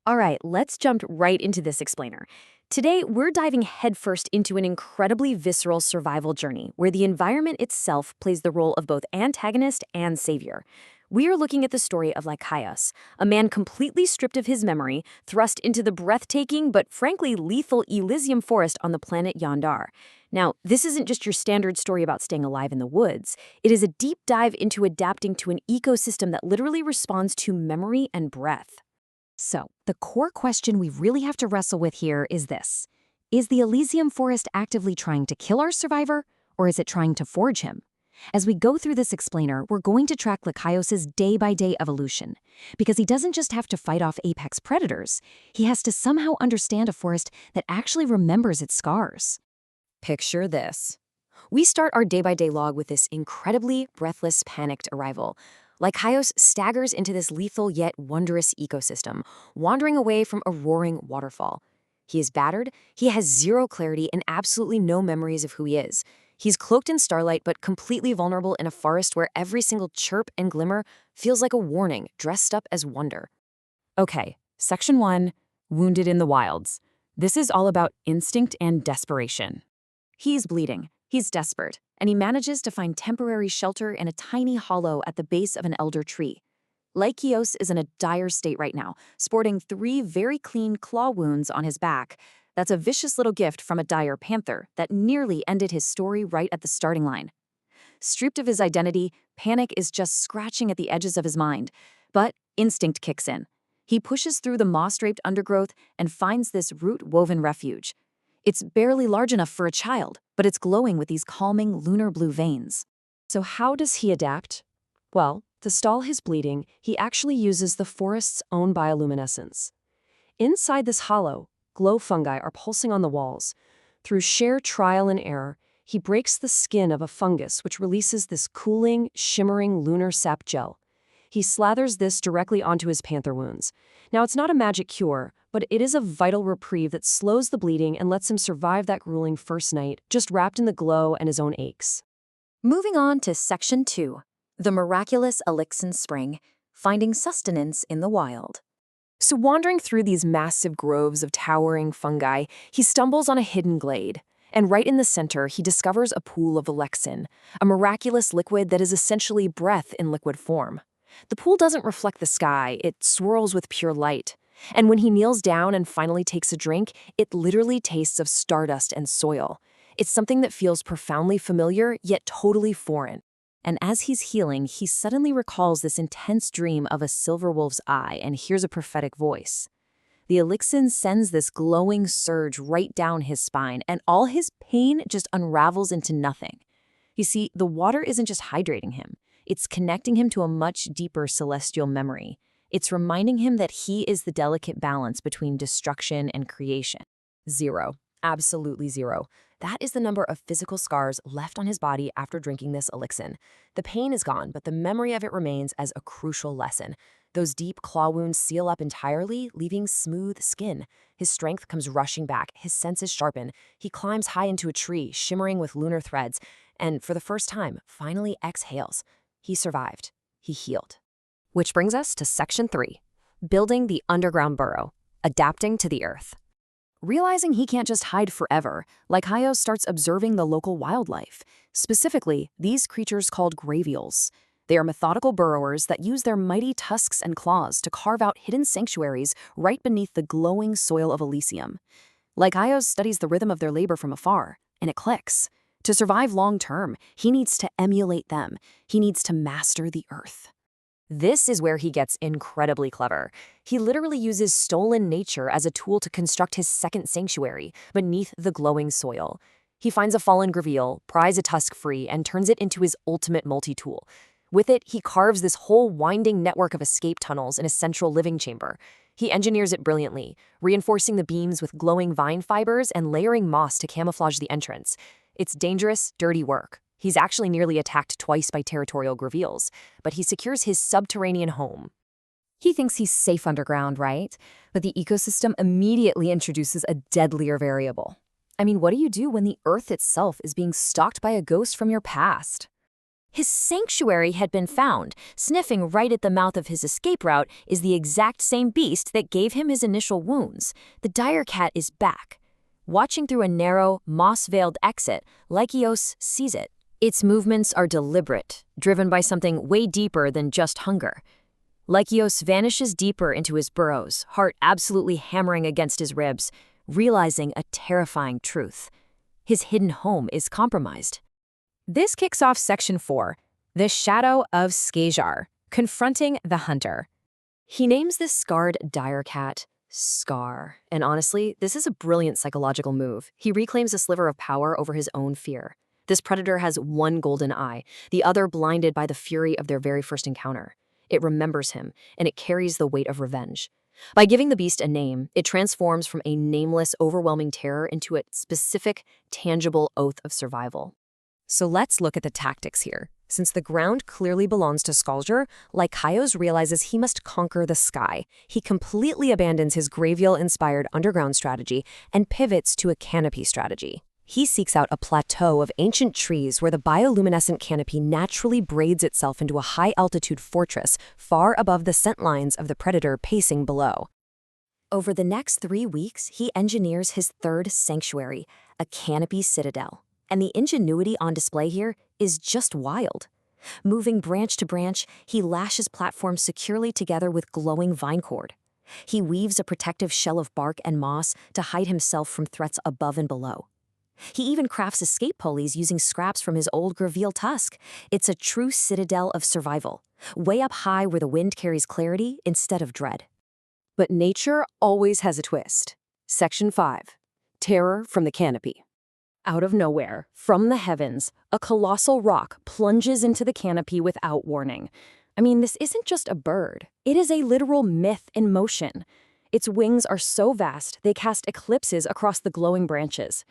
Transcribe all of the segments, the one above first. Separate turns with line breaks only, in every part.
All right, let's jump right into this explainer. Today, we're diving headfirst into an incredibly visceral survival journey where the environment itself plays the role of both antagonist and savior. We are looking at the story of Lykaios, a man completely stripped of his memory, thrust into the breathtaking but frankly lethal Elysium Forest on the planet Yaenddarr. Now, this isn't just your standard story about staying alive in the woods. It is a deep dive into adapting to an ecosystem that literally responds to memory and breath. So, the core question we really have to wrestle with here is this. Is the Elysium Forest actively trying to kill our survivor, or is it trying to forge him? As we go through this explainer, we're going to track Lykaios' day-by-day evolution, because he doesn't just have to fight off apex predators, he has to somehow understand a forest that actually remembers its scars. Picture this. We start our day-by-day log with this incredibly breathless, panicked arrival. Lykaios staggers into this lethal yet wondrous ecosystem, wandering away from a roaring waterfall. He is battered, he has zero clarity, and absolutely no memories of who he is. He's cloaked in starlight but completely vulnerable in a forest where every single chirp and glimmer feels like a warning, dressed up as wonder. Okay, Section 1, Wounded in the Wilds. This is all about instinct and desperation. He's bleeding. He's desperate, and he manages to find temporary shelter in a tiny hollow at the base of an elder tree. Lykaios is in a dire state right now, sporting 3 very clean claw wounds on his back. That's a vicious little gift from a dire panther that nearly ended his story right at the starting line. Stripped of his identity, panic is just scratching at the edges of his mind. But instinct kicks in. He pushes through the moss-draped undergrowth and finds this root-woven refuge. It's barely large enough for a child, but it's glowing with these calming lunar blue veins. So how does he adapt? Well, to stall his bleeding, he actually uses the forest's own bioluminescence. Inside this hollow, glow fungi are pulsing on the walls. Through sheer trial and error, he breaks the skin of a fungus which releases this cooling, shimmering lunar sap gel. He slathers this directly onto his panther wounds. Now, it's not a magic cure, but it is a vital reprieve that slows the bleeding and lets him survive that grueling first night, just wrapped in the glow and his own aches. Moving on to Section 2, the miraculous Elysium Spring, finding sustenance in the wild. So wandering through these massive groves of towering fungi, he stumbles on a hidden glade. And right in the center, he discovers a pool of Elysium, a miraculous liquid that is essentially breath in liquid form. The pool doesn't reflect the sky, it swirls with pure light. And when he kneels down and finally takes a drink, it literally tastes of stardust and soil. It's something that feels profoundly familiar, yet totally foreign. And as he's healing, he suddenly recalls this intense dream of a silver wolf's eye and hears a prophetic voice. The Elysium sends this glowing surge right down his spine, and all his pain just unravels into nothing. You see, the water isn't just hydrating him. It's connecting him to a much deeper celestial memory. It's reminding him that he is the delicate balance between destruction and creation. 0. Absolutely 0. That is the number of physical scars left on his body after drinking this Elysium. The pain is gone, but the memory of it remains as a crucial lesson. Those deep claw wounds seal up entirely, leaving smooth skin. His strength comes rushing back, his senses sharpen. He climbs high into a tree, shimmering with lunar threads, and for the first time, finally exhales. He survived. He healed. Which brings us to Section 3, building the underground burrow, adapting to the earth. Realizing he can't just hide forever, Lykaios starts observing the local wildlife, specifically these creatures called graveels. They are methodical burrowers that use their mighty tusks and claws to carve out hidden sanctuaries right beneath the glowing soil of Elysium. Lykaios studies the rhythm of their labor from afar, and it clicks. To survive long-term, he needs to emulate them. He needs to master the earth. This is where he gets incredibly clever. He literally uses stolen nature as a tool to construct his second sanctuary beneath the glowing soil. He finds a fallen graveel, pries a tusk free, and turns it into his ultimate multi-tool. With it, he carves this whole winding network of escape tunnels in a central living chamber. He engineers it brilliantly, reinforcing the beams with glowing vine fibers and layering moss to camouflage the entrance. It's dangerous, dirty work. He's actually nearly attacked twice by territorial graveels, but he secures his subterranean home. He thinks he's safe underground, right? But the ecosystem immediately introduces a deadlier variable. I mean, what do you do when the earth itself is being stalked by a ghost from your past? His sanctuary had been found. Sniffing right at the mouth of his escape route is the exact same beast that gave him his initial wounds. The dire cat is back. Watching through a narrow, moss-veiled exit, Lykaios sees it. Its movements are deliberate, driven by something way deeper than just hunger. Lykaios vanishes deeper into his burrows, heart absolutely hammering against his ribs, realizing a terrifying truth. His hidden home is compromised.
This kicks off Section 4, The Shadow of Yaenddarr, Confronting the Hunter.
He names this scarred dire cat Scar, and honestly, this is a brilliant psychological move. He reclaims a sliver of power over his own fear. This predator has one golden eye, the other blinded by the fury of their very first encounter. It remembers him, and it carries the weight of revenge. By giving the beast a name, it transforms from a nameless, overwhelming terror into a specific, tangible oath of survival.
So let's look at the tactics here. Since the ground clearly belongs to Yaenddarr, Lykaios realizes he must conquer the sky. He completely abandons his Graviel-inspired underground strategy and pivots to a canopy strategy. He seeks out a plateau of ancient trees where the bioluminescent canopy naturally braids itself into a high-altitude fortress far above the scent lines of the predator pacing below.
Over the next 3 weeks, he engineers his third sanctuary, a canopy citadel. And the ingenuity on display here is just wild. Moving branch to branch, he lashes platforms securely together with glowing vine cord. He weaves a protective shell of bark and moss to hide himself from threats above and below. He even crafts escape pulleys using scraps from his old Graviel tusk. It's a true citadel of survival, way up high where the wind carries clarity instead of dread.
But nature always has a twist. Section 5. Terror from the canopy. Out of nowhere, from the heavens, a colossal rock plunges into the canopy without warning. I mean, this isn't just a bird. It is a literal myth in motion. Its wings are so vast, they cast eclipses across the glowing branches.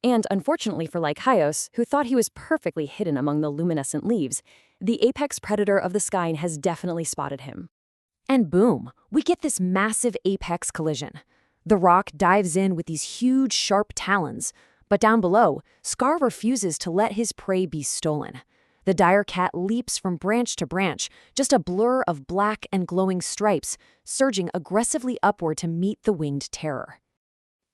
And unfortunately for Lykaios, who thought he was perfectly hidden among the luminescent leaves, the apex predator of the sky has definitely spotted him. And boom, we get this massive apex collision. The rock dives in with these huge, sharp talons. But down below, Scar refuses to let his prey be stolen. The dire cat leaps from branch to branch, just a blur of black and glowing stripes, surging aggressively upward to meet the winged terror.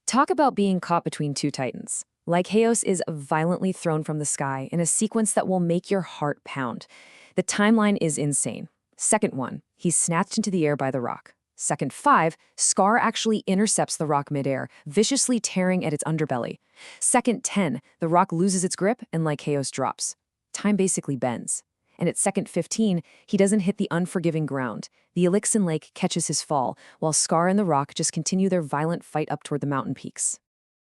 Talk about being caught between two titans. Lykaios is violently thrown from the sky in a sequence that will make your heart pound. The timeline is insane. Second 1, he's snatched into the air by the rock. Second 5, Scar actually intercepts the rock midair, viciously tearing at its underbelly. Second 10, the rock loses its grip and Lykaios drops. Time basically bends. And at second 15, he doesn't hit the unforgiving ground. The Elysium Lake catches his fall, while Scar and the rock just continue their violent fight up toward the mountain peaks.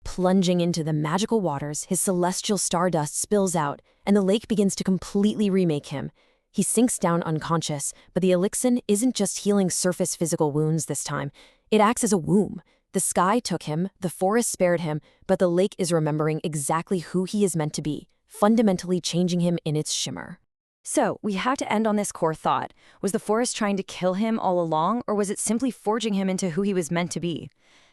Plunging into the magical waters, his celestial stardust spills out, and the lake begins to completely remake him. He sinks down unconscious, but the Elysium isn't just healing surface physical wounds this time. It acts as a womb. The sky took him, the forest spared him, but the lake is remembering exactly who he is meant to be, fundamentally changing him in its shimmer.
So, we have to end on this core thought. Was the forest trying to kill him all along, or was it simply forging him into who he was meant to be?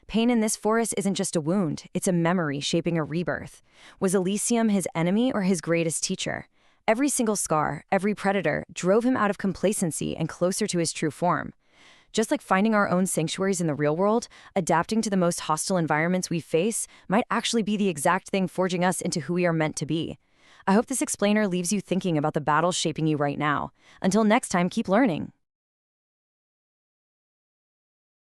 Pain in this forest isn't just a wound, it's a memory shaping a rebirth. Was Elysium his enemy or his greatest teacher? Every single scar, every predator, drove him out of complacency and closer to his true form. Just like finding our own sanctuaries in the real world, adapting to the most hostile environments we face might actually be the exact thing forging us into who we are meant to be. I hope this explainer leaves you thinking about the battles shaping you right now. Until next time, keep learning.